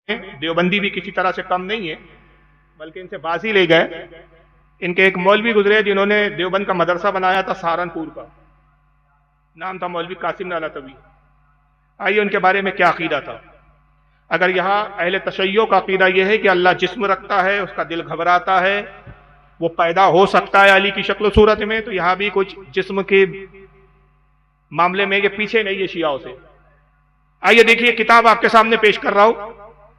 دیوبندی بھی کسی طرح سے کم نہیں ہے، بلکہ ان سے باز ہی لے گئے۔ ان کے ایک مولوی گزرے جنہوں نے دیوبند کا مدرسہ بنایا تھا سہارنپور کا، نام تھا مولوی قاسم نانوتوی۔ آئیے ان کے بارے میں کیا عقیدہ تھا۔ اگر یہاں اہل تشیع کا عقیدہ یہ ہے کہ اللہ جسم رکھتا ہے، اس کا دل گھبراتا ہے، وہ پیدا ہو سکتا ہے علی کی شکل و صورت میں، تو یہاں بھی کچھ جسم کے معاملے میں یہ پیچھے نہیں ہے شیعوں سے۔ آئیے دیکھیے کتاب آپ کے سامنے پیش کر رہا ہوں،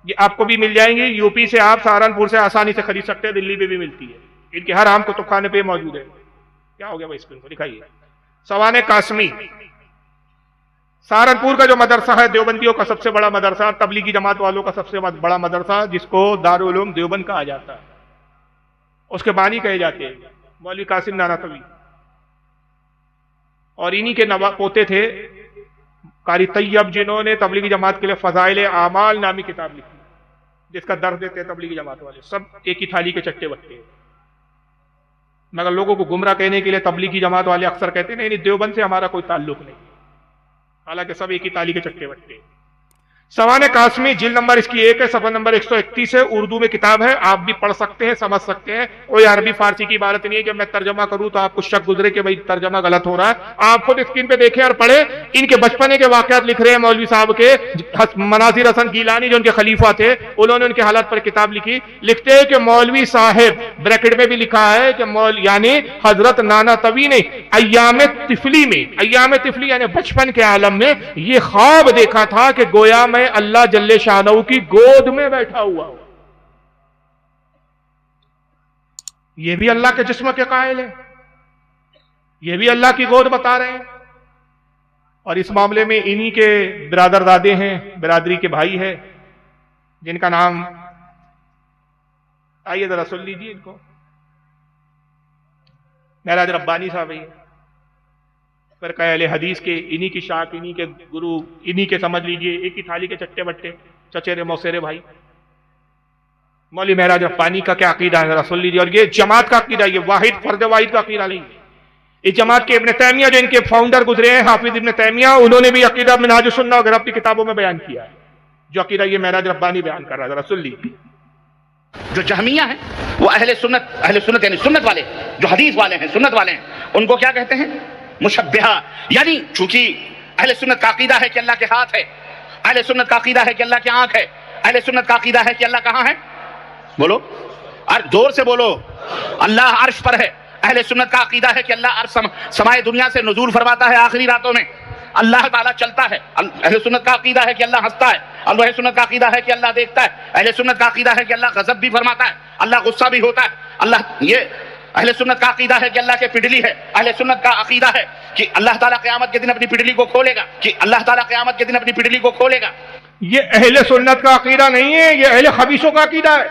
یہ آپ کو بھی مل جائیں گی، یو پی سے آپ سہارنپور سے آسانی سے خرید سکتے ہیں، دلی میں بھی ملتی ہے، ان کے ہر عام کتب خانے پہ موجود ہے۔ کیا ہو گیا بھائی اسکرین کو دکھائیے۔ سوانح قاسمی سہارنپور کا جو مدرسہ ہے، دیوبندیوں کا سب سے بڑا مدرسہ، تبلیغی جماعت والوں کا سب سے بڑا مدرسہ، جس کو دارالعلوم دیوبند کہا جاتا ہے، اس کے بانی کہے جاتے ہیں مولوی قاسم نانوتوی، اور انہی کے پوتے تھے قاری طیب، جنہوں نے تبلیغی جماعت کے لیے فضائل اعمال نامی کتاب لکھی، جس کا درس دیتے ہیں تبلیغی جماعت والے۔ سب ایک ہی تھالی کے چٹے بٹے ہیں، مگر لوگوں کو گمراہ کہنے کے لیے تبلیغی جماعت والے اکثر کہتے ہیں نہیں دیوبند سے ہمارا کوئی تعلق نہیں، حالانکہ سب ایک ہی تالی کے چٹے بٹے ہیں۔ سوانح قاسمی جلد نمبر اس کی 1 ہے، صفحہ نمبر 131 ہے، اردو میں کتاب ہے، آپ بھی پڑھ سکتے ہیں، سمجھ سکتے ہیں، کوئی عربی فارسی کی عبارت نہیں ہے کہ میں ترجمہ کروں تو آپ کو شک گزرے کہ بھئی ترجمہ غلط ہو رہا ہے۔ آپ خود اسکرین پہ دیکھیں اور پڑھیں۔ ان کے بچپنے کے واقعات لکھ رہے ہیں مولوی صاحب کے، مناظر حسن گیلانی جو ان کے خلیفہ تھے، انہوں نے ان کے حالات پر کتاب لکھی۔ لکھتے ہیں کہ مولوی صاحب، بریکٹ میں بھی لکھا ہے کہ یعنی حضرت نانوتوی نے ایام طفلی میں، ایام طفلی یعنی بچپن کے عالم میں، یہ خواب دیکھا تھا کہ گویا میں اللہ جل شانہ کی گود میں بیٹھا ہوا ہوں۔ یہ بھی اللہ کے جسم کے قائل ہیں، یہ بھی اللہ کی گود بتا رہے ہیں، اور اس معاملے میں انہی کے برادر دادے ہیں، برادری کے بھائی ہیں، جن کا نام آئیے ذرا سن لیجیے ان کو، معراج ربانی صاحب ہے، فرقہ اہل حدیث کے، انہی کی شاخ، انہی کے گرو، انہی کے سمجھ لیجئے ایک ہی تھالی کے چٹے بٹے چچیرے موسیرے بھائی۔ مولوی معراج ربانی کا کیا عقیدہ ہے ذرا سن لیجئے، اور یہ جماعت کا عقیدہ، یہ واحد فرد واحد کا عقیدہ نہیں ہے۔ اس جماعت کے ابن تیمیہ جو ان کے فاؤنڈر گزرے ہیں، حافظ ابن تیمیہ، انہوں نے بھی عقیدہ منہاج السنہ وغیرہ اپنی کتابوں میں بیان کیا ہے، جو عقیدہ یہ معراج ربانی بیان کر رہا ہے، ذرا سن لیجئے۔ جو جہمیہ ہیں وہ اہل سنت یعنی سنت والے، جو حدیث والے ہیں، سنت والے ہیں، ان کو کیا کہتے ہیں؟ مشبہہ، یعنی چونکہ اہل سنت کا عقیدہ ہے کہ اللہ کے ہاتھ ہے، اہل سنت کا عقیدہ ہے کہ اللہ کی آنکھ ہے، اہل سنت کا عقیدہ ہے کہ اللہ کہاں ہے؟ بولو زور سے بولو، اللہ عرش پر ہے۔ اہل سنت کا عقیدہ ہے کہ اللہ عرش سمائے دنیا سے نزول فرماتا ہے آخری راتوں میں، اللہ تعالیٰ چلتا ہے۔ اہل سنت کا عقیدہ ہے کہ اللہ ہنستا ہے، اور اہل سنت کا عقیدہ ہے کہ اللہ دیکھتا ہے، اہل سنت کا عقیدہ ہے کہ اللہ غضب بھی فرماتا ہے، اللہ غصہ بھی ہوتا ہے، اللہ یہ اہل سنت کا عقیدہ ہے کہ اللہ کے پڈلی ہے۔ اہل سنت کا عقیدہ ہے کہ اللہ تعالیٰ قیامت کے دن اپنی پڈلی کو کھولے گا، کہ اللہ تعالیٰ قیامت کے دن اپنی پڈلی کو کھولے گا۔ یہ اہل سنت کا عقیدہ نہیں ہے، یہ اہل خبیثوں کا عقیدہ ہے۔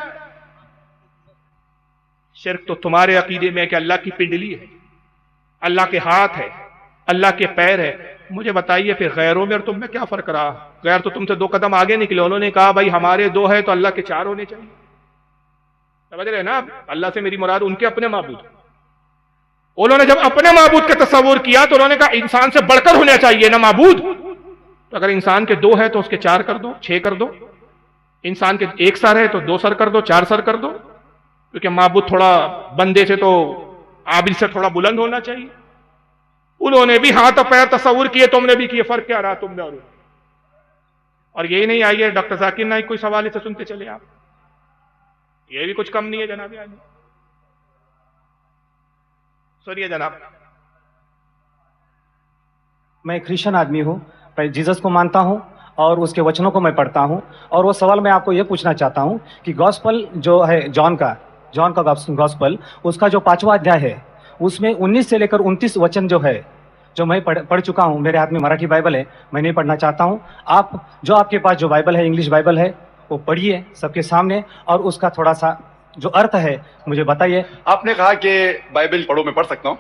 شرک تو تمہارے عقیدے میں ہے کہ اللہ کی پنڈلی ہے، اللہ کے ہاتھ ہے، اللہ کے پیر ہے۔ مجھے بتائیے پھر غیروں میں اور تم میں کیا فرق رہا؟ غیر تو تم سے 2 قدم آگے نکلے، انہوں نے کہا بھائی ہمارے 2 ہے تو اللہ کے 4 ہونے چاہیے۔ سمجھ رہے ہیں نا؟ اللہ سے میری مراد ان کے اپنے معبود۔ انہوں نے جب اپنے معبود کا تصور کیا تو انہوں نے کہا انسان سے بڑھ کر ہونا چاہیے نا معبود، تو اگر انسان کے 2 ہے تو اس کے 4 کر دو، 6 کر دو۔ انسان کے 1 سر ہے تو 2 سر کر دو، 4 سر کر دو، کیونکہ معبود تھوڑا بندے سے تو عابد سے تھوڑا بلند ہونا چاہیے۔ انہوں نے بھی ہاتھ اور پیر تصور کیے، تم نے بھی کیے، فرق کیا رہا تم نے اور یہی نہیں؟ آئیے ڈاکٹر ذاکر نائک کوئی سوال سے سنتے چلے آپ، یہ بھی کچھ کم نہیں ہے جناب۔ سنیے جناب۔ میں کرسچن آدمی ہوں، میں جیزس کو مانتا ہوں اور اس کے وچنوں کو میں پڑھتا ہوں، اور وہ سوال میں آپ کو یہ پوچھنا چاہتا ہوں کہ گاسپل جو ہے جان کا گاسپل، اس کا جو 5واں ادھیائے ہے، اس میں 19 سے لے کر 29 وچن جو ہے، جو میں پڑھ چکا ہوں، میرے ہاتھ میں مراٹھی بائبل ہے، میں نہیں پڑھنا چاہتا ہوں۔ آپ کے پاس جو بائبل ہے، انگلش بائبل ہے، وہ پڑھیے سب کے سامنے، اور اس کا تھوڑا سا جو ارتھ ہے مجھے بتائیے۔ آپ نے کہا کہ بائبل پڑھو، میں پڑھ سکتا ہوں۔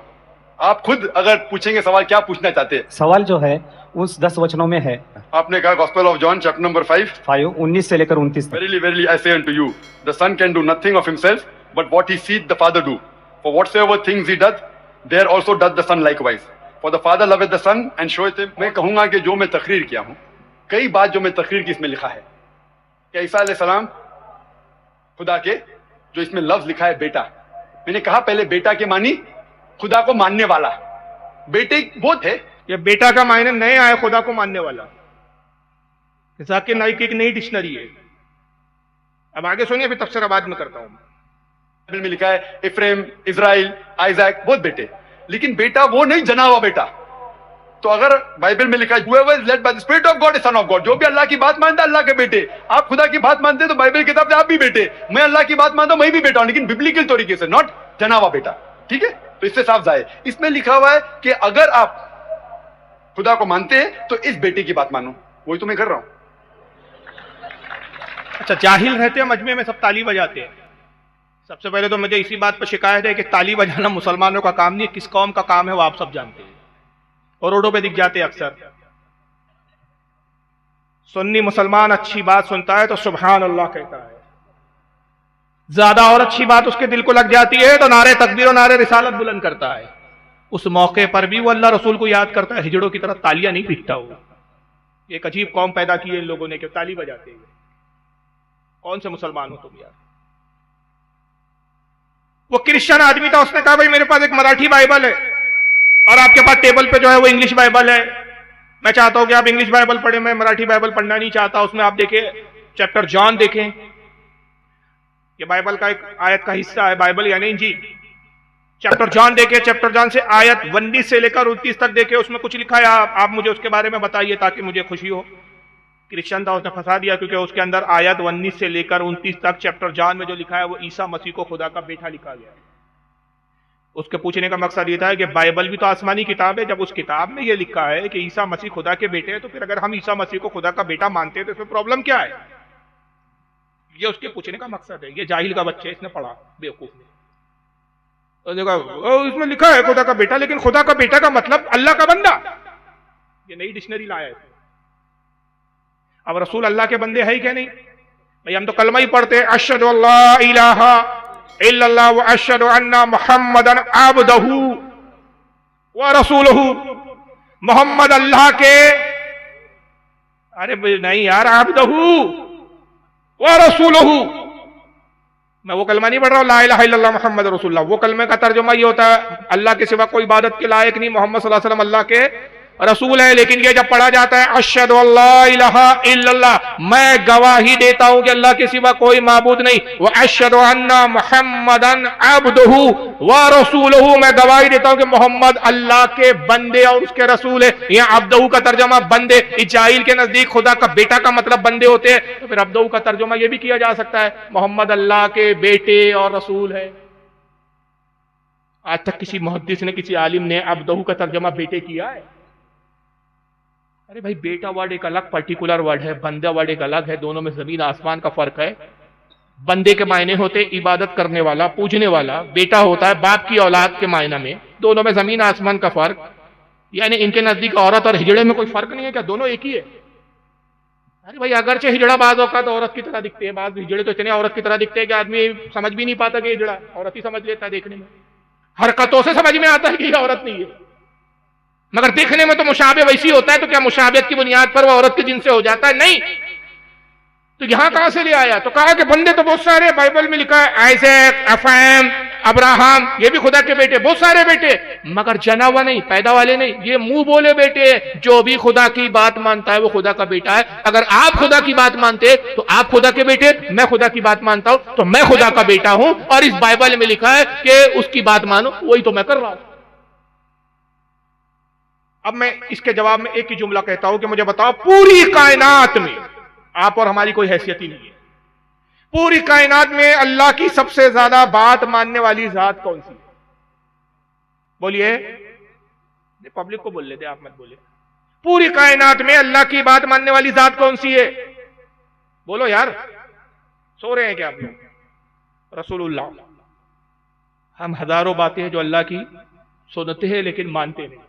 آپ خود اگر پوچھیں گے سوال، کیا پوچھنا چاہتے ہیں؟ سوال جو ہے اس 10 وچنوں میں ہے۔ آپ نے کہا gospel of John chapter number 5 19 سے لے کر 29 تک۔ Verily, verily, I say unto you, the Son can do nothing of himself, but what he seeth the Father do. For whatsoever things he doth, there also doth the Son likewise. For the Father loveth the Son and showeth him. میں کہوں گا کہ جو میں تقریر کیا ہوں، کئی بات جو میں تقریر کی اس میں لکھا ہے، کہ عیسیٰ علیہ السلام خدا کے، جو اس میں لفظ لکھا ہے بیٹا، میں نے کہا پہلے بیٹا کے معنی خدا کو ماننے والا، بیٹے وہ تھے. یہ بیٹا کا معنی نئے آئے خدا کو ماننے والا. ذاکر نائک کی ایک نئی ڈکشنری ہے. اب آگے سنیے، پھر تفسیر بعد میں کرتا ہوں. بائبل میں لکھا ہے افریم، اسرائیل، آئزیک، بہت بیٹے، لیکن بیٹا وہ نہیں جنا ہوا بیٹا. تو اگر بائبل میں لکھا ہے whoever is led by the spirit of God is son of God، جو بھی اللہ کی بات مانتا ہے اللہ کے بیٹے. آپ خدا کی بات مانتے ہیں تو بائبل کی کتاب سے آپ بھی بیٹے. میں اللہ کی بات مانتا ہوں، میں بھی بیٹا ہوں، لیکن ببلیکل طریقے سے، ناٹ جنا ہوا بیٹا. ٹھیک ہے، تو اس سے صاف ظاہر اس میں لکھا ہوا ہے کہ اگر آپ خدا کو مانتے ہیں تو اس بیٹے کی بات مانو. وہی تو میں کر رہا ہوں. اچھا، جاہل رہتے ہیں مجمع میں سب تالی بجاتے ہیں. سب سے پہلے تو مجھے اسی بات پر شکایت ہے کہ تالی بجانا مسلمانوں کا کام نہیں ہے. کس قوم کا کام ہے وہ آپ سب جانتے ہیں، اور روڈوں پہ دکھ جاتے ہیں اکثر. سنی مسلمان اچھی بات سنتا ہے تو سبحان اللہ کہتا ہے، زیادہ اور اچھی بات اس کے دل کو لگ جاتی ہے تو نعرے تکبیر و نعرے رسالت بلند کرتا ہے. اس موقع پر بھی وہ اللہ رسول کو یاد کرتا ہے، ہجڑوں کی طرح تالیاں نہیں پیٹتا. وہ ایک عجیب قوم پیدا کی ہے ان لوگوں نے کہ تالی بجاتے ہیں. کون سے مسلمان ہو تم یار؟ وہ کرسچن آدمی تھا، اس نے کہا بھائی میرے پاس ایک مراٹھی بائبل ہے اور آپ کے پاس ٹیبل پہ جو ہے وہ انگلش بائبل ہے. میں چاہتا ہوں کہ آپ انگلش بائبل پڑھیں، میں مراٹھی بائبل پڑھنا نہیں چاہتا. اس میں آپ دیکھیں چیپٹر جان دیکھیں، یہ بائبل کا ایک آیت کا حصہ ہے. بائبل یعنی انجیل. چیپٹر جان دیکھیں، چیپٹر جان سے آیت 19 سے لے کر 29 تک دیکھیں. اس میں کچھ لکھا ہے، آپ مجھے اس کے بارے میں بتائیے تاکہ مجھے خوشی ہو. کرسچن تھا، اس نے پھنسا دیا کیونکہ اس کے اندر آیت 19 سے لے کر 29 تک چیپٹر جان میں جو لکھا ہے وہ عیسیٰ مسیح کو خدا کا بیٹا لکھا گیا ہے. اس کے پوچھنے کا مقصد یہ تھا کہ بائبل بھی تو آسمانی کتاب ہے. جب اس کتاب میں یہ لکھا ہے کہ عیسیٰ مسیح خدا کے بیٹے ہیں تو پھر اگر ہم عیسیٰ مسیح کو خدا کا بیٹا مانتے ہیں تو اس میں پرابلم کیا ہے؟ یہ اس کے پوچھنے کا مقصد ہے. یہ جاہل کا بچہ ہے، اس نے پڑھا بیوقوف نے. اس میں لکھا ہے خدا کا بیٹا، لیکن خدا کا بیٹا کا مطلب اللہ کا بندہ. یہ نئی ڈکشنری لایا ہے. اب رسول اللہ کے بندے ہے ہی کیا نہیں؟ بھائی ہم تو کلمہ ہی پڑھتے ہیں، اشہد اللہ الہ الا اللہ واشہد ان محمدا عبدہ ورسولہ. محمد اللہ کے، ارے نہیں یار، عبدہ ورسولہ. میں وہ کلمہ نہیں پڑھ رہا ہوں لا الہ الا اللہ محمد رسول اللہ. وہ کلمے کا ترجمہ یہ ہوتا ہے اللہ کے سوا کوئی عبادت کے لائق نہیں، محمد صلی اللہ علیہ وسلم اللہ کے رسول ہے. لیکن یہ جب پڑھا جاتا ہے اشہد اللہ الہ الا اللہ، میں گواہی دیتا ہوں کہ اللہ کے سوا کوئی معبود نہیں، واشہد ان محمدا عبدہ ورسولہ، میں گواہی دیتا ہوں کہ محمد اللہ کے بندے اور اس کے رسول ہے. یہ عبدہ کا ترجمہ بندے، اسرائیل کے نزدیک خدا کا بیٹا کا مطلب بندے ہوتے ہیں، تو پھر عبدہ کا ترجمہ یہ بھی کیا جا سکتا ہے محمد اللہ کے بیٹے اور رسول ہے. آج تک کسی محدث نے، کسی عالم نے عبدہ کا ترجمہ بیٹے کیا ہے؟ ارے بھائی، بیٹا ورڈ ایک الگ پرٹیکولر ورڈ ہے، بندہ ورڈ ایک الگ ہے. دونوں میں زمین آسمان کا فرق ہے. بندے کے معنی ہوتے عبادت کرنے والا، پوجنے والا. بیٹا ہوتا ہے باپ کی اولاد کے معنی میں. دونوں میں زمین آسمان کا فرق. یعنی ان کے نزدیک عورت اور ہجڑے میں کوئی فرق نہیں ہے کیا؟ دونوں ایک ہی ہے. ارے بھائی، اگرچہ ہجڑا بعض اوقات عورت کی طرح دکھتے ہیں، بعض ہجڑے تو اتنے عورت کی طرح دکھتے ہیں کہ آدمی سمجھ بھی نہیں پاتا کہ ہجڑا، عورت ہی سمجھ لیتا ہے دیکھنے میں. حرکتوں سے سمجھ میں آتا ہے کہ یہ عورت نہیں ہے، مگر دیکھنے میں تو مشابہ ویسی ہوتا ہے. تو کیا مشابہت کی بنیاد پر وہ عورت کے جن سے ہو جاتا ہے؟ نہیں. تو یہاں کہاں سے لے آیا؟ تو کہا کہ بندے تو بہت سارے بائبل میں لکھا ہے، آئزیک، افرام، ابراہم، یہ بھی خدا کے بیٹے، بہت سارے بیٹے، مگر جنا ہوا نہیں، پیدا والے نہیں. یہ منہ بولے بیٹے. جو بھی خدا کی بات مانتا ہے وہ خدا کا بیٹا ہے. اگر آپ خدا کی بات مانتے تو آپ خدا کے بیٹے، میں خدا کی بات مانتا ہوں تو میں خدا کا بیٹا ہوں. اور اس بائبل میں لکھا ہے کہ اس کی بات مانو، وہی تو میں کر رہا ہوں. اب میں اس کے جواب میں ایک ہی جملہ کہتا ہوں کہ مجھے بتاؤ پوری کائنات میں آپ اور ہماری کوئی حیثیت ہی نہیں ہے. پوری کائنات میں اللہ کی سب سے زیادہ بات ماننے والی ذات کون سی ہے؟ بولیے. پبلک کو بول لیتے، آپ مت بولے. پوری کائنات میں اللہ کی بات ماننے والی ذات کون سی ہے؟ بولو یار، سو رہے ہیں کیا آپ لوگ؟ رسول اللہ. ہم ہزاروں باتیں ہیں جو اللہ کی سنتے ہیں لیکن مانتے نہیں،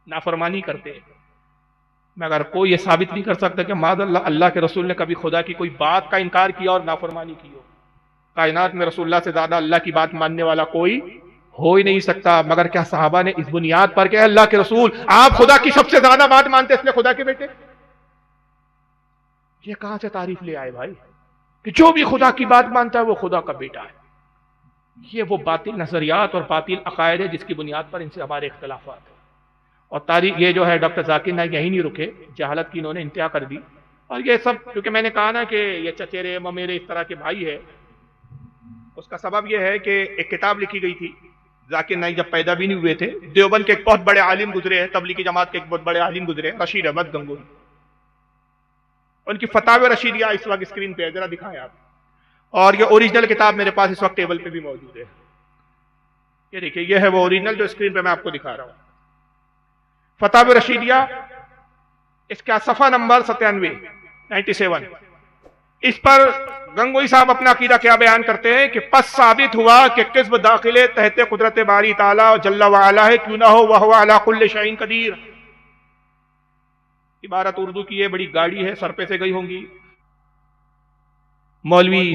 نافرمانی کرتے ہیں. مگر کوئی یہ ثابت نہیں کر سکتا کہ معاذ اللہ اللہ کے رسول نے کبھی خدا کی کوئی بات کا انکار کیا اور نافرمانی کی ہو. کائنات میں رسول اللہ سے زیادہ اللہ کی بات ماننے والا کوئی ہو ہی نہیں سکتا. مگر کیا صحابہ نے اس بنیاد پر کہ اللہ کے رسول آپ خدا کی سب سے زیادہ بات مانتے اس لیے خدا کے بیٹے؟ یہ کہاں سے تعریف لے آئے بھائی کہ جو بھی خدا کی بات مانتا ہے وہ خدا کا بیٹا ہے؟ یہ وہ باطل نظریات اور باطل عقائد ہے جس کی بنیاد پر ان سے ہمارے اختلافات ہیں. اور تاریخ یہ جو ہے ڈاکٹر ذاکر نائک یہی نہیں رکے، جہالت کی انہوں نے انتہا کر دی. اور یہ سب کیونکہ میں نے کہا نا کہ یہ چچیرے ممیرے اس طرح کے بھائی ہے، اس کا سبب یہ ہے کہ ایک کتاب لکھی گئی تھی. ذاکر نائک جب پیدا بھی نہیں ہوئے تھے، دیوبند کے ایک بہت بڑے عالم گزرے ہیں، تبلیغی جماعت کے ایک بہت بڑے عالم گزرے ہیں، رشید احمد گنگوہی. ان کی فتاوی رشیدیہ اس وقت اسکرین پہ ذرا دکھائیں آپ. اور یہ اوریجنل کتاب میرے پاس اس وقت ٹیبل پہ بھی موجود ہے. یہ دیکھیے، یہ ہے وہ اوریجنل جو اسکرین پہ میں آپ کو دکھا رہا ہوں. فتاوی رشیدیہ، اس کا صفحہ نمبر 97. اس پر گنگوئی صاحب اپنا عقیدہ کیا بیان کرتے ہیں کہ پس ثابت ہوا کہ قسم داخلے تحت قدرت باری تعالیٰ جل وعلا ہے، کیوں نہ ہو وہو علی کل شیء قدیر. عبارت اردو کی یہ بڑی گاڑی ہے، سر پہ سے گئی ہوں گی. مولوی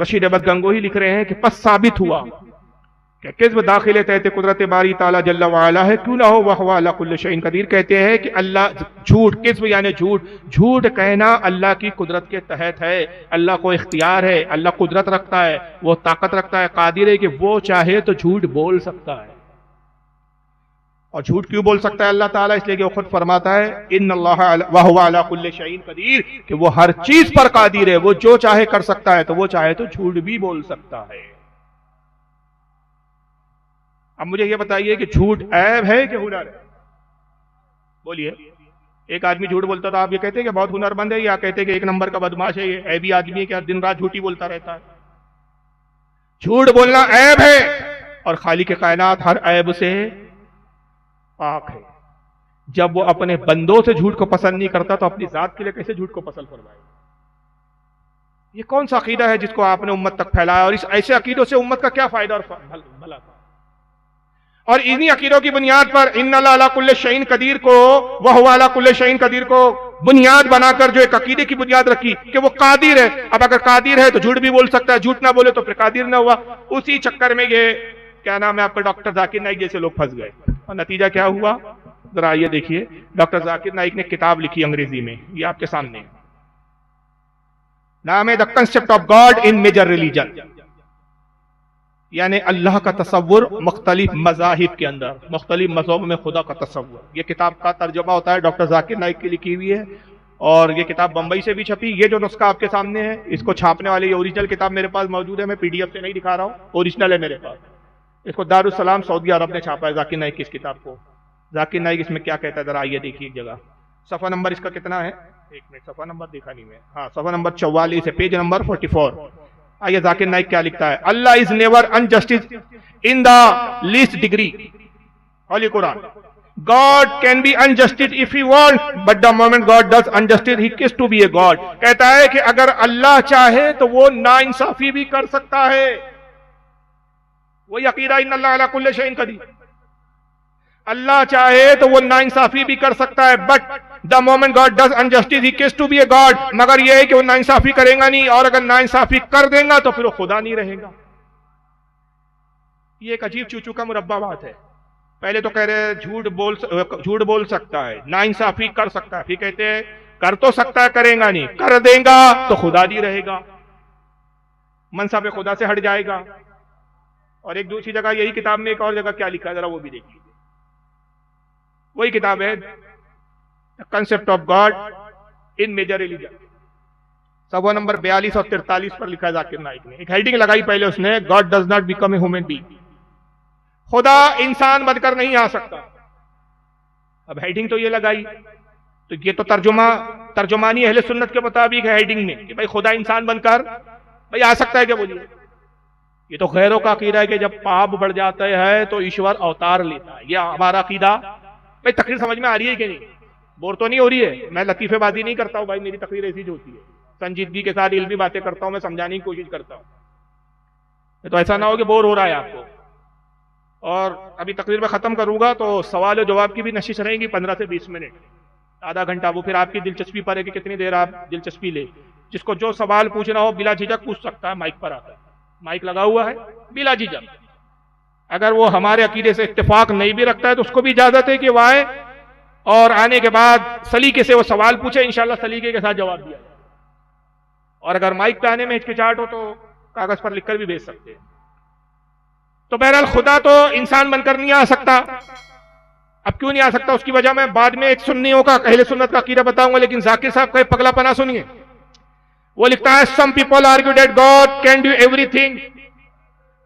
رشید احمد گنگوہی لکھ رہے ہیں کہ پس ثابت ہوا کہ قسم داخل تحت قدرت باری تعالیٰ جل وعلا ہے، کیوں نہ ہو وہو علی کل شیء قدیر. کہتے ہیں کہ اللہ جھوٹ، قسم یعنی جھوٹ کہنا اللہ کی قدرت کے تحت ہے. اللہ کو اختیار ہے، اللہ قدرت رکھتا ہے، وہ طاقت رکھتا ہے، قادر ہے کہ وہ چاہے تو جھوٹ بول سکتا ہے. اور جھوٹ کیوں بول سکتا ہے اللہ تعالیٰ؟ اس لیے کہ وہ خود فرماتا ہے ان اللہ وہو علی کل شیء قدیر، کہ وہ ہر چیز پر قادر ہے، وہ جو چاہے کر سکتا ہے، تو وہ چاہے تو جھوٹ بھی بول سکتا ہے. اب مجھے یہ بتائیے کہ جھوٹ عیب ہے کہ ہنر ہے؟ بولیے. ایک آدمی جھوٹ بولتا تو آپ یہ کہتے ہیں کہ بہت ہنر مند ہے، یا کہتے ہیں کہ ایک نمبر کا بدماش ہے، یہ عیبی آدمی ہے کہ دن رات جھوٹی بولتا رہتا ہے؟ جھوٹ بولنا عیب ہے، اور خالق کائنات ہر عیب سے پاک ہے. جب وہ اپنے بندوں سے جھوٹ کو پسند نہیں کرتا تو اپنی ذات کے لیے کیسے جھوٹ کو پسند فرمائے؟ یہ کون سا عقیدہ ہے جس کو آپ نے امت تک پھیلایا؟ اور اس ایسے عقیدوں سے امت کا کیا فائدہ اور بھلا تھا؟ اور انہی عقیدوں کی بنیاد پر ان اللہ علی کل شیء قدیر کو، وہو علی کل شیء قدیر کو بنیاد بنا کر جو ایک عقیدے کی بنیاد رکھی کہ وہ قادر ہے. اب اگر قادر ہے تو جھوٹ بھی بول سکتا ہے، جھوٹ نہ بولے تو پھر قادر نہ ہوا. اسی چکر میں یہ کیا نام ہے آپ کا ڈاکٹر ذاکر نائک جیسے لوگ پھنس گئے. اور نتیجہ کیا ہوا ذرا یہ دیکھیے. ڈاکٹر ذاکر نائک نے کتاب لکھی انگریزی میں، یہ آپ کے سامنے نام ہے the concept of God in major religion, یعنی اللہ کا تصور مختلف مذاہب کے اندر، مختلف مذہبوں میں خدا کا تصور. یہ کتاب کا ترجمہ ہوتا ہے ڈاکٹر ذاکر نائک کی لکھی ہوئی ہے، اور یہ کتاب بمبئی سے بھی چھپی. یہ جو نسخہ آپ کے سامنے ہے، اس کو چھاپنے والے یہ اوریجنل کتاب میرے پاس موجود ہے، میں پی ڈی ایف سے نہیں دکھا رہا ہوں، اوریجنل ہے میرے پاس. اس کو دارالسلام سعودی عرب نے چھاپا ہے ذاکر نائک کی اس کتاب کو. ذاکر نائک اس میں کیا کہتا ہے ذرا آئیے دیکھیے ایک جگہ. صفحہ نمبر اس کا کتنا ہے؟ ایک منٹ، صفحہ نمبر دیکھا نہیں میں. ہاں، صفحہ نمبر 44 ہے، پیج نمبر 44. آئیے ذاکر نائک کیا لکھتا ہے. Allah is never injustice in the least degree. Holy Quran. God can be unjust if he wants, but the moment God does injustice, he ceases to be a God. کہتا ہے کہ اگر اللہ چاہے تو وہ ناانصافی بھی کر سکتا ہے. وہی عقیدہ ان اللہ علی کل شیء قدیر. اللہ چاہے تو وہ ناانصافی بھی کر سکتا ہے, but the moment God does injustice, he ceases to be a God. مگر یہ ہے کہ وہ ناانصافی کرے گا نہیں, اور اگر ناانصافی کر دے گا تو پھر وہ خدا نہیں رہے گا. یہ ایک عجیب چوچو کا مربع بات ہے. پہلے تو کہہ رہے جھوٹ بول سکتا ہے, ناانصافی کر سکتا ہے, پھر کہتے ہیں کر تو سکتا ہے کرے گا نہیں, کر دے گا تو خدا نہیں رہے گا, منصب خدا سے ہٹ جائے گا. اور ایک دوسری جگہ یہی کتاب میں ایک اور جگہ کیا لکھا ہے ذرا وہ بھی دیکھ لیجیے. وہی کتاب ہے concept of God in major religion, صفحہ نمبر 42 اور 43 پر لکھا ہے ذاکر نائک نے. ایک ہیڈنگ لگائی پہلے اس نے, God does not become a human being. خدا انسان بن کر نہیں آ سکتا. اب ہیڈنگ تو یہ لگائی, تو یہ تو ترجمانی اہل سنت کے مطابق ہے ہیڈنگ میں کہ بھائی خدا انسان بن کر بھائی آ سکتا ہے کیا؟ بولیے. یہ تو غیروں کا عقیدہ ہے کہ جب پاپ بڑھ جاتا ہے تو ایشور اوتار لیتا ہے. یہ ہمارا عقیدہ. بھائی تقریر سمجھ میں آ رہی ہے کہ نہیں؟ بور تو نہیں ہو رہی ہے؟ میں لطیفے بازی نہیں کرتا ہوں بھائی, میری تقریر ایسی جو ہوتی ہے سنجیدگی کے ساتھ علمی باتیں کرتا ہوں, میں سمجھانے کی کوشش کرتا ہوں. تو ایسا نہ ہو کہ بور ہو رہا ہے آپ کو. اور ابھی تقریر میں ختم کروں گا تو سوال و جواب کی بھی نشست رہیں گی 15 سے 20 منٹ, آدھا گھنٹہ. وہ پھر آپ کی دلچسپی پر ہے کہ کتنی دیر آپ دلچسپی لے. جس کو جو سوال پوچھنا ہو بلا جھجک پوچھ سکتا ہے, مائک پر آتا ہے, مائک لگا ہوا ہے, بلا جھجک. اگر وہ ہمارے عقیدے سے اتفاق نہیں بھی رکھتا ہے تو اس کو بھی اجازت ہے کہ وہ آئے اور آنے کے بعد سلیقے سے وہ سوال پوچھے, انشاءاللہ سلیقے کے ساتھ جواب دیا. اور اگر مائک پہ آنے میں ہچکچاہٹ ہو تو کاغذ پر لکھ کر بھی بھیج سکتے ہیں. تو بہرحال خدا تو انسان بن کر نہیں آ سکتا. اب کیوں نہیں آ سکتا اس کی وجہ میں بعد میں ایک سنیوں کا اہل سنت کا عقیدہ بتاؤں گا، لیکن ذاکر صاحب کا ایک پگلا پنا سنیے. وہ لکھتا ہے some people argue that God can do every thing.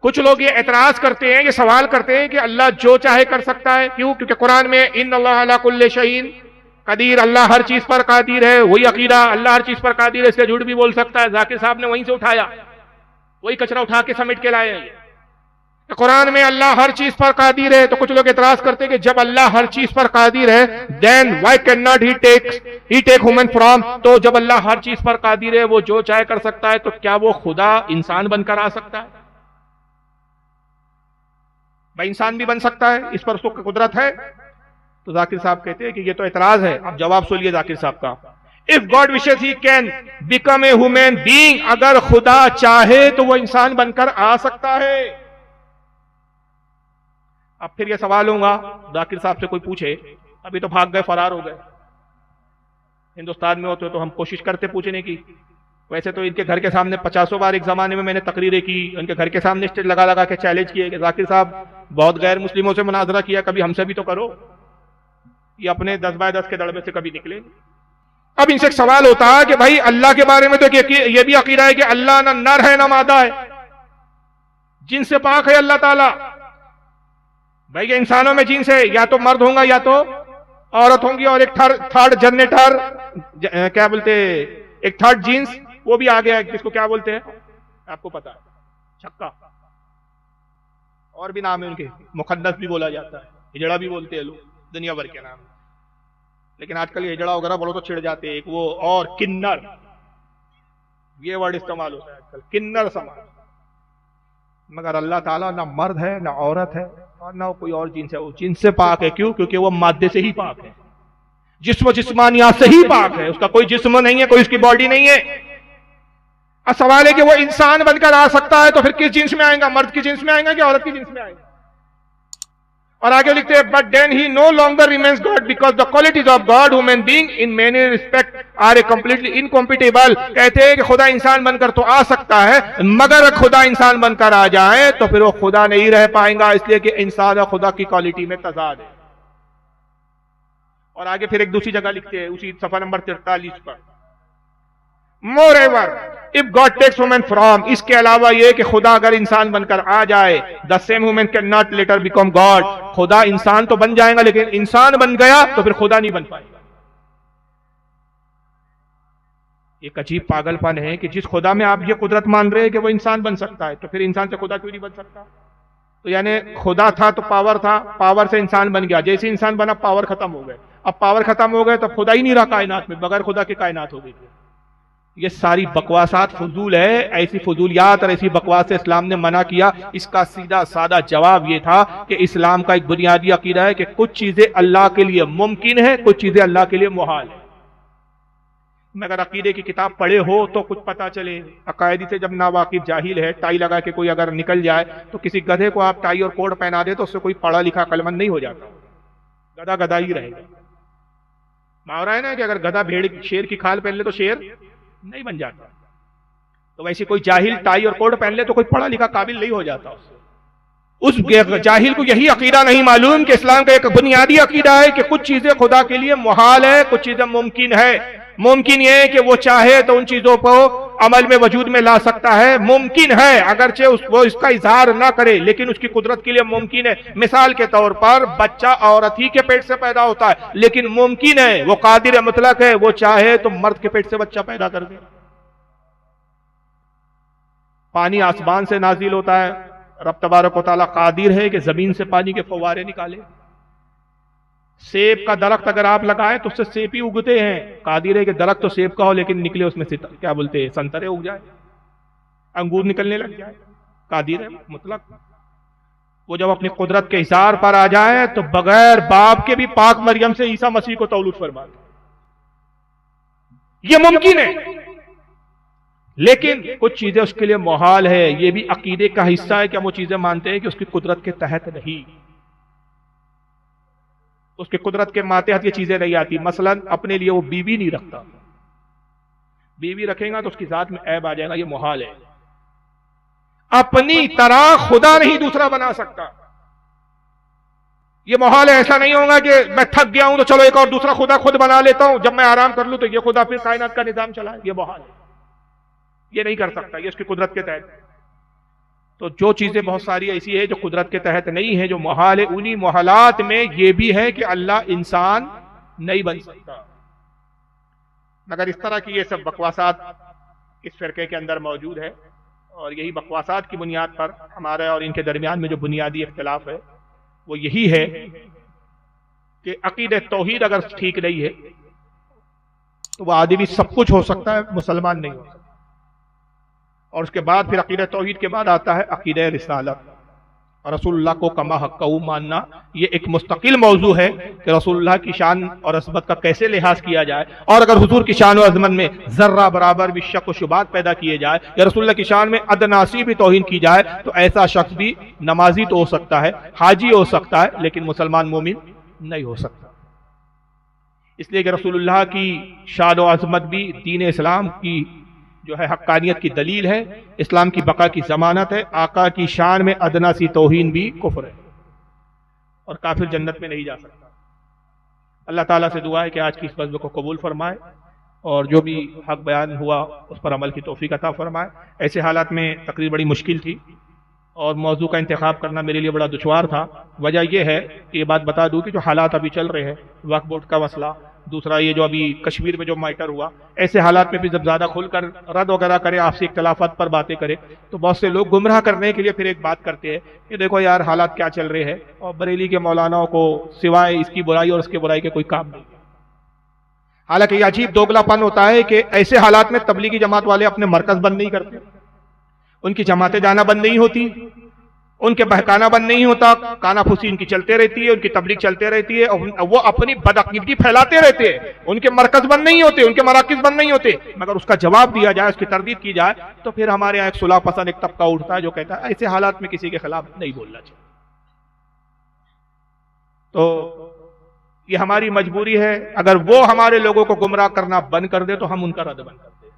کچھ لوگ یہ اعتراض کرتے ہیں، یہ سوال کرتے ہیں کہ اللہ جو چاہے کر سکتا ہے. کیوں؟ کیونکہ قرآن میں ان اللہ علی کل شیء قدیر، اللہ ہر چیز پر قادر ہے. وہی عقیدہ اللہ ہر چیز پر قادر ہے، اس سے جھوٹ بھی بول سکتا ہے. ذاکر صاحب نے وہیں سے اٹھایا، وہی کچرا اٹھا کے سمیٹ کے لائے ہیں. قرآن میں اللہ ہر چیز پر قادر ہے، تو کچھ لوگ اعتراض کرتے ہیں کہ جب اللہ ہر چیز پر قادر ہے then why cannot he take human from. تو جب اللہ ہر چیز پر قادر ہے، وہ جو چاہے کر سکتا ہے، تو کیا وہ خدا انسان بن کر آ سکتا ہے؟ بھائی انسان بھی بن سکتا ہے، اس پر اس کو قدرت ہے. تو ذاکر صاحب کہتے ہیں کہ یہ تو اعتراض ہے. اب جواب سنیے ذاکر صاحب کا. if God wishes he can become a human being. اگر خدا چاہے تو وہ انسان بن کر آ سکتا ہے. اب پھر یہ سوال ہوں گا ذاکر صاحب سے کوئی پوچھے، ابھی تو بھاگ گئے، فرار ہو گئے. ہندوستان میں ہوتے تو ہم کوشش کرتے پوچھنے کی. ویسے تو ان کے گھر کے سامنے 50 بار ایک زمانے میں نے تقریریں کی، ان کے گھر کے سامنے اسٹیج لگا لگا کے چیلنج کیے کہ ذاکر صاحب بہت غیر مسلموں سے مناظرہ کیا، کبھی ہم سے بھی تو کرو. یہ اپنے 10x10 کے دڑبے سے کبھی نکلے. اب ان سے ایک سوال ہوتا ہے کہ بھائی اللہ کے بارے میں تو یہ بھی عقیدہ ہے کہ اللہ نہ نر ہے نہ مادہ ہے، جن سے پاک ہے اللہ تعالیٰ. بھائی یہ انسانوں میں جنس ہے، یا تو مرد ہوں گا یا تو عورت ہوں گی. اور ایک تھرڈ جنریٹر کیا بولتے، ایک تھرڈ جنس وہ بھی آ گیا ہے، جس کو کیا بولتے ہیں آپ کو پتا ہے؟ چھکا. اور بھی نام ہے ان کے، مخنث بھی بولا جاتا ہے، ہجڑا بھی بولتے ہیں لوگ، دنیا بھر کے نام. لیکن آج کل یہ ہجڑا وغیرہ بولو تو چھڑ جاتے ہیں. ایک وہ اور کنر، یہ ورڈ استعمال ہوتا ہے آج کل، کنر سماج. مگر اللہ تعالیٰ نہ مرد ہے نہ عورت ہے اور نہ کوئی اور جنس ہے، وہ جنس سے پاک ہے. کیوں؟ کیونکہ وہ مادے سے ہی پاک ہے، جسم و جسمانیات سے ہی پاک ہے. اس کا کوئی جسم نہیں ہے، کوئی اس کی باڈی نہیں ہے. اب سوال ہے کہ وہ انسان بن کر آ سکتا ہے تو پھر کس جنس میں آئے گا؟ مرد کی جنس میں آئے گا کہ عورت کی جنس میں آئے گا؟ اور آگے لکھتے ہیں but then he no longer remains God because the qualities of God human being in many respects are completely incompatible. کہتے ہیں کہ خدا انسان بن کر تو آ سکتا ہے، مگر خدا انسان بن کر آ جائے تو پھر وہ خدا نہیں رہ پائیں گا، اس لیے کہ انسان اور خدا کی کوالٹی میں تضاد ہے. اور آگے پھر ایک دوسری جگہ لکھتے ہیں اسی صفحہ number 43 per moreover if God takes woman from. اس کے علاوہ یہ کہ خدا اگر انسان بن کر آ جائے the same woman cannot later become God. خدا انسان تو بن جائے گا لیکن انسان بن گیا تو پھر خدا نہیں بن پائے گا. ایک عجیب پاگل پن ہے کہ جس خدا میں آپ یہ قدرت مان رہے ہیں کہ وہ انسان بن سکتا ہے، تو پھر انسان سے خدا کیوں نہیں بن سکتا؟ تو یعنی خدا تھا تو پاور تھا، پاور سے انسان بن گیا، جیسے انسان بنا پاور ختم ہو گئے. اب پاور ختم ہو گئے تو خدا ہی نہیں رہا کائنات میں، بغیر خدا کے کائنات ہو گئی. یہ ساری بکواسات فضول ہے. ایسی فضولیات اور ایسی بکواس سے اسلام نے منع کیا. اس کا سیدھا سادہ جواب یہ تھا کہ اسلام کا ایک بنیادی عقیدہ ہے کہ کچھ چیزیں اللہ کے لیے ممکن ہے، کچھ چیزیں اللہ کے لیے محال ہے. مگر عقیدے کی کتاب پڑھے ہو تو کچھ پتا چلے. عقائدی سے جب ناواقف جاہل ہے، ٹائی لگا کے کوئی اگر نکل جائے تو کسی گدھے کو آپ ٹائی اور کوٹ پہنا دے تو اس سے کوئی پڑھا لکھا عقلمند نہیں ہو جاتا، گدھا گدھا ہی رہے گا. محاورہ ہے نا کہ اگر گدھا بھیڑ شیر کی کھال پہن لے تو شیر نہیں بن جاتا. تو ویسے کوئی جاہل ٹائی اور کوٹ پہن لے تو کوئی پڑھا لکھا قابل نہیں ہو جاتا. اس جاہل کو یہی عقیدہ نہیں معلوم کہ اسلام کا ایک بنیادی عقیدہ ہے کہ کچھ چیزیں خدا کے لیے محال ہے، کچھ چیزیں ممکن ہے. ممکن یہ ہے کہ وہ چاہے تو ان چیزوں کو عمل میں وجود میں لا سکتا ہے. ممکن ہے اگرچہ وہ اس کا اظہار نہ کرے لیکن اس کی قدرت کے لیے ممکن ہے. مثال کے طور پر بچہ عورت ہی کے پیٹ سے پیدا ہوتا ہے لیکن ممکن ہے، وہ قادر مطلق ہے، وہ چاہے تو مرد کے پیٹ سے بچہ پیدا کر دے. پانی آسمان سے نازل ہوتا ہے، رب تبارک و تعالیٰ قادر ہے کہ زمین سے پانی کے فوارے نکالے. سیب کا درخت اگر آپ لگائیں تو اس سے سیب ہی اگتے ہیں. قادر ہے کہ درخت تو سیب کا ہو لیکن نکلے اس میں کیا بولتے ہیں سنترے اگ جائے، انگور نکلنے لگ جائے. قادر ہے مطلق. وہ جب اپنی قدرت کے اظہار پر آ جائے تو بغیر باپ کے بھی پاک مریم سے عیسیٰ مسیح کو تولد فرما دے. یہ ممکن ہے لیکن کچھ چیزیں اس کے لیے محال ہے. یہ بھی عقیدے کا حصہ ہے کہ ہم وہ چیزیں مانتے ہیں کہ اس کی قدرت کے تحت نہیں، اس کی قدرت کے ماتحت یہ چیزیں نہیں آتی. مثلا اپنے لیے وہ بیوی نہیں رکھتا، بیوی رکھے گا تو اس کی ذات میں عیب آ جائے گا، یہ محال ہے۔ اپنی طرح خدا نہیں دوسرا بنا سکتا، یہ محال ہے۔ ایسا نہیں ہوگا کہ میں تھک گیا ہوں تو چلو ایک اور دوسرا خدا خود بنا لیتا ہوں، جب میں آرام کر لوں تو یہ خدا پھر کائنات کا نظام چلائے، یہ محال ہے، یہ نہیں کر سکتا، یہ اس کی قدرت کے تحت ہے۔ تو جو چیزیں بہت ساری ایسی ہیں جو قدرت کے تحت نہیں ہے، جو محال ہے، انہی محالات میں یہ بھی ہے کہ اللہ انسان نہیں بن سکتا۔ مگر اس طرح کی یہ سب بکواسات اس فرقے کے اندر موجود ہے، اور یہی بکواسات کی بنیاد پر ہمارے اور ان کے درمیان میں جو بنیادی اختلاف ہے وہ یہی ہے کہ عقیدہ توحید اگر ٹھیک نہیں ہے تو وہ آدمی سب کچھ ہو سکتا ہے، مسلمان نہیں ہو سکتا۔ اور اس کے بعد پھر عقیدہ توحید کے بعد آتا ہے عقیدہ رسالت، اور رسول اللہ کو کما حقہ ماننا۔ یہ ایک مستقل موضوع ہے کہ رسول اللہ کی شان اور عظمت کا کیسے لحاظ کیا جائے، اور اگر حضور کی شان و عظمت میں ذرہ برابر بھی شک و شبہات پیدا کیے جائے یا رسول اللہ کی شان میں ادنا سی بھی توہین کی جائے تو ایسا شخص بھی نمازی تو ہو سکتا ہے، حاجی ہو سکتا ہے، لیکن مسلمان مومن نہیں ہو سکتا۔ اس لیے کہ رسول اللہ کی شان و عظمت بھی دین اسلام کی جو ہے حقانیت کی دلیل ہے، اسلام کی بقا کی ضمانت ہے۔ آقا کی شان میں ادنا سی توہین بھی کفر ہے، اور کافر جنت میں نہیں جا سکتا۔ اللہ تعالیٰ سے دعا ہے کہ آج کی اس مجلس کو قبول فرمائے، اور جو بھی حق بیان ہوا اس پر عمل کی توفیق عطا فرمائے۔ ایسے حالات میں تقریر بڑی مشکل تھی، اور موضوع کا انتخاب کرنا میرے لیے بڑا دشوار تھا۔ وجہ یہ ہے کہ یہ بات بتا دوں کہ جو حالات ابھی چل رہے ہیں، وقف بورڈ کا مسئلہ، دوسرا یہ جو ابھی کشمیر میں جو میٹر ہوا، ایسے حالات میں بھی جب زیادہ کھل کر رد وغیرہ کرے، آپسی اختلافات پر باتیں کرے، تو بہت سے لوگ گمراہ کرنے کے لیے پھر ایک بات کرتے ہیں کہ دیکھو یار حالات کیا چل رہے ہیں، اور بریلی کے مولاناؤں کو سوائے اس کی برائی اور اس کے برائی کے کوئی کام نہیں۔ حالانکہ یہ عجیب دوگلا پن ہوتا ہے کہ ایسے حالات میں تبلیغی جماعت والے اپنے مرکز بند نہیں کرتے، ان کی جماعتیں جانا بند نہیں ہوتی، ان کے بہکانا بند نہیں ہوتا، کانا پھوسی ان کی چلتے رہتی ہے، ان کی تبلیغ چلتے رہتی ہے، اور وہ اپنی بدعقیدگی پھیلاتے رہتے ہیں۔ ان کے مرکز بند نہیں ہوتے، ان کے مراکز بند نہیں ہوتے، مگر اس کا جواب دیا جائے، اس کی تردید کی جائے تو پھر ہمارے یہاں ایک صلح پسند ایک طبقہ اٹھتا ہے جو کہتا ہے ایسے حالات میں کسی کے خلاف نہیں بولنا چاہیے۔ تو یہ ہماری مجبوری ہے، اگر وہ ہمارے لوگوں کو گمراہ کرنا بند کر دے تو ہم ان کا رد بند کر دیں،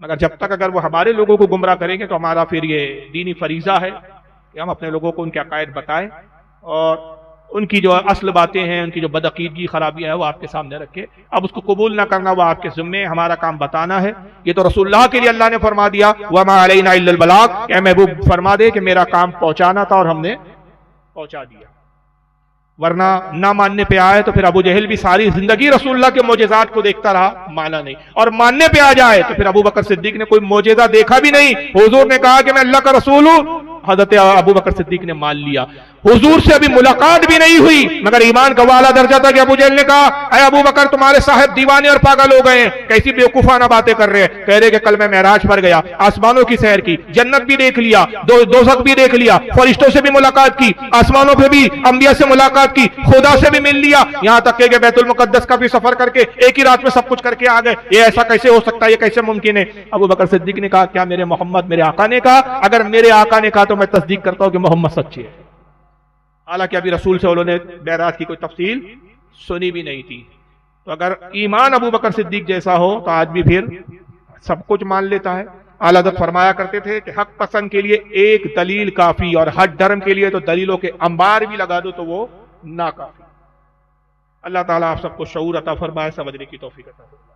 مگر جب تک اگر وہ ہمارے لوگوں کو گمراہ کریں گے تو ہمارا پھر یہ دینی فریضہ ہے کہ ہم اپنے لوگوں کو ان کے عقائد بتائیں، اور ان کی جو اصل باتیں ہیں، ان کی جو بدعقیدگی خرابیاں ہیں وہ آپ کے سامنے رکھے۔ اب اس کو قبول نہ کرنا وہ آپ کے ذمے، ہمارا کام بتانا ہے۔ یہ تو رسول اللہ کے لیے اللہ نے فرما دیا وَمَا عَلَيْنَا إِلَّا الْبَلَاغُ، کہ اے محبوب فرما دے کہ میرا کام پہنچانا تھا اور ہم نے پہنچا دیا۔ ورنہ نہ ماننے پہ آئے تو پھر ابو جہل بھی ساری زندگی رسول اللہ کے معجزات کو دیکھتا رہا، مانا نہیں، اور ماننے پہ آ جائے تو پھر ابو بکر صدیق نے کوئی معجزہ دیکھا بھی نہیں، حضور نے کہا کہ میں اللہ کا رسول ہوں، حضرت ابو بکر صدیق نے مان لیا۔ حضور سے ابھی ملاقات بھی نہیں ہوئی مگر ایمان کا والا درجہ تھا کہ ابو جہل نے کہا اے ابو بکر تمہارے صاحب دیوانے اور پاگل ہو گئے ہیں، کیسی بیوقوفانہ باتیں کر رہے ہیں۔ کہہ رہے کہ کل میں معراج پر گیا، آسمانوں کی سیر کی، جنت بھی دیکھ لیا، دوزخ بھی دیکھ لیا، فرشتوں سے بھی ملاقات کی، آسمانوں پہ بھی انبیاء سے ملاقات کی، خدا سے بھی مل لیا، یہاں تک کہ بیت المقدس کا بھی سفر کر کے ایک ہی رات میں سب کچھ کر کے آ گئے۔ یہ ایسا کیسے ہو سکتا ہے، یہ کیسے ممکن ہے؟ ابو بکر صدیق نے کہا کیا میرے محمد میرے آقا نے کہا؟ اگر میرے آقا نے کہا تو میں تصدیق کرتا ہوں کہ محمد سچے ہے۔ حالانکہ ابھی رسول سے انہوں نے معراج کی کوئی تفصیل سنی بھی نہیں تھی۔ تو اگر ایمان ابو بکر صدیق جیسا ہو تو آج بھی پھر سب کچھ مان لیتا ہے۔ اعلیٰ حضرت فرمایا کرتے تھے کہ حق پسند کے لیے ایک دلیل کافی، اور ہر دھرم کے لیے تو دلیلوں کے انبار بھی لگا دو تو وہ ناکافی۔ اللہ تعالیٰ آپ سب کو شعور عطا فرمائے، سمجھنے کی توفیق عطا فرمائے۔